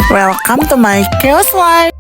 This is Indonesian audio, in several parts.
Welcome to my chaos life.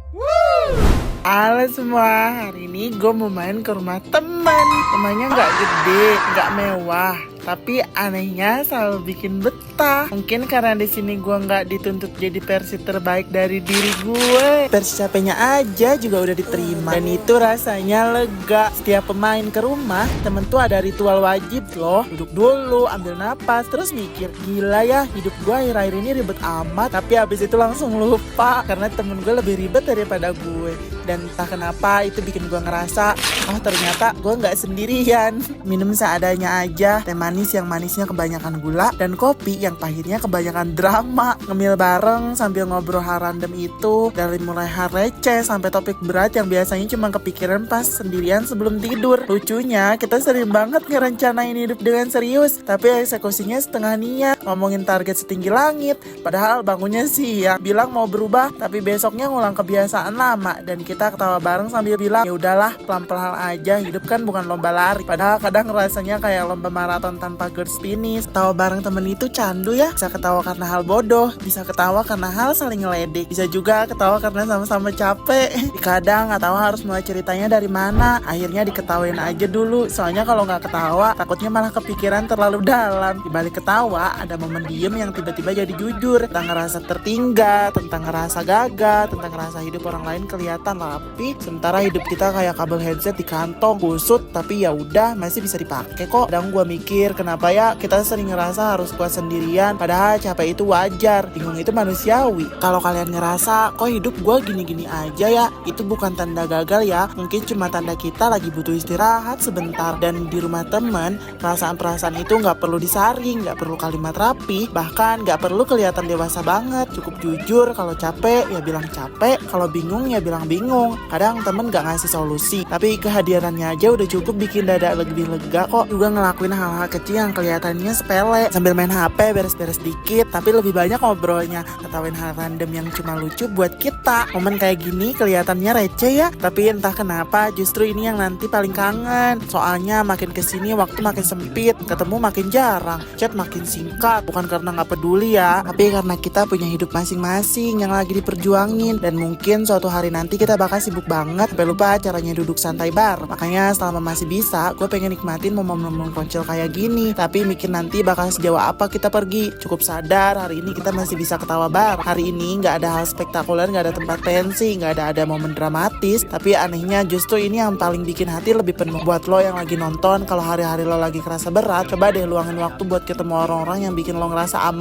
Halo semua, hari ini gue mau main ke rumah teman. Rumahnya nggak gede, nggak mewah, tapi anehnya selalu bikin betah. Mungkin karena di sini gue nggak dituntut jadi versi terbaik dari diri gue. Versi capeknya aja juga udah diterima, dan itu rasanya lega. Setiap pemain ke rumah temen tuh ada ritual wajib loh. Duduk dulu, ambil napas, terus mikir, gila ya hidup gue akhir-akhir ini ribet amat. Tapi abis itu langsung lupa karena temen gue lebih ribet daripada gue. Dan entah kenapa itu bikin gue ngerasa, oh ternyata gue gak sendirian. Minum seadanya aja, teh manis yang manisnya kebanyakan gula, dan kopi yang pahitnya kebanyakan drama. Ngemil bareng sambil ngobrol hal random itu, dari mulai hal receh sampai topik berat yang biasanya cuma kepikiran pas sendirian sebelum tidur. Lucunya kita sering banget ngerencanain hidup dengan serius, tapi eksekusinya setengah niat. Ngomongin target setinggi langit, padahal bangunnya siang. Bilang mau berubah, tapi besoknya ngulang kebiasaan lama. Dan kita ketawa bareng sambil bilang, ya udahlah pelan-pelan aja, hidup kan bukan lomba lari. Padahal kadang rasanya kayak lomba maraton tanpa garis finish. Ketawa bareng temen itu candu ya. Bisa ketawa karena hal bodoh, bisa ketawa karena hal saling ngeledek, bisa juga ketawa karena sama-sama capek. Kadang nggak tahu harus mulai ceritanya dari mana. Akhirnya diketawain aja dulu, soalnya kalau nggak ketawa takutnya malah kepikiran terlalu dalam. Di balik ketawa ada momen diem yang tiba-tiba jadi jujur, tentang ngerasa tertinggal, tentang ngerasa gagal, tentang ngerasa hidup orang lain kelihatan rapi, sementara hidup kita kayak kabel headset di kantong, kusut tapi ya udah masih bisa dipakai kok. Kadang gue mikir kenapa ya kita sering ngerasa harus kuat sendirian, padahal capek itu wajar, bingung itu manusiawi. Kalau kalian ngerasa kok hidup gue gini-gini aja ya, itu bukan tanda gagal ya, mungkin cuma tanda kita lagi butuh istirahat sebentar. Dan di rumah temen, perasaan-perasaan itu nggak perlu disaring, nggak perlu kalimat rapi, bahkan nggak perlu kelihatan dewasa banget. Cukup jujur, kalau capek ya bilang capek, kalau bingung ya bilang bingung. Kadang temen gak ngasih solusi, tapi kehadirannya aja udah cukup bikin dada lebih lega kok. Juga ngelakuin hal-hal kecil yang kelihatannya sepele, sambil main HP beres-beres dikit, tapi lebih banyak ngobrolnya, ketawain hal random yang cuma lucu buat kita. Momen kayak gini kelihatannya receh ya, tapi entah kenapa justru ini yang nanti paling kangen. Soalnya makin kesini waktu makin sempit, ketemu makin jarang, chat makin singkat. Bukan karena gak peduli ya, tapi karena kita punya hidup masing-masing yang lagi diperjuangin. Dan mungkin suatu hari nanti kita bakal sibuk banget sampai lupa caranya duduk santai bareng. Makanya selama masih bisa, gue pengen nikmatin momen-momen konyol kayak gini. Tapi mikir nanti bakal sejauh apa kita pergi. Cukup sadar hari ini kita masih bisa ketawa bareng. Hari ini gak ada hal spektakuler, gak ada tempat tensi, gak ada momen dramatis. Tapi anehnya justru ini yang paling bikin hati lebih penuh. Buat lo yang lagi nonton, kalau hari-hari lo lagi kerasa berat, coba deh luangin waktu buat ketemu orang-orang yang bikin lo ngerasa aman.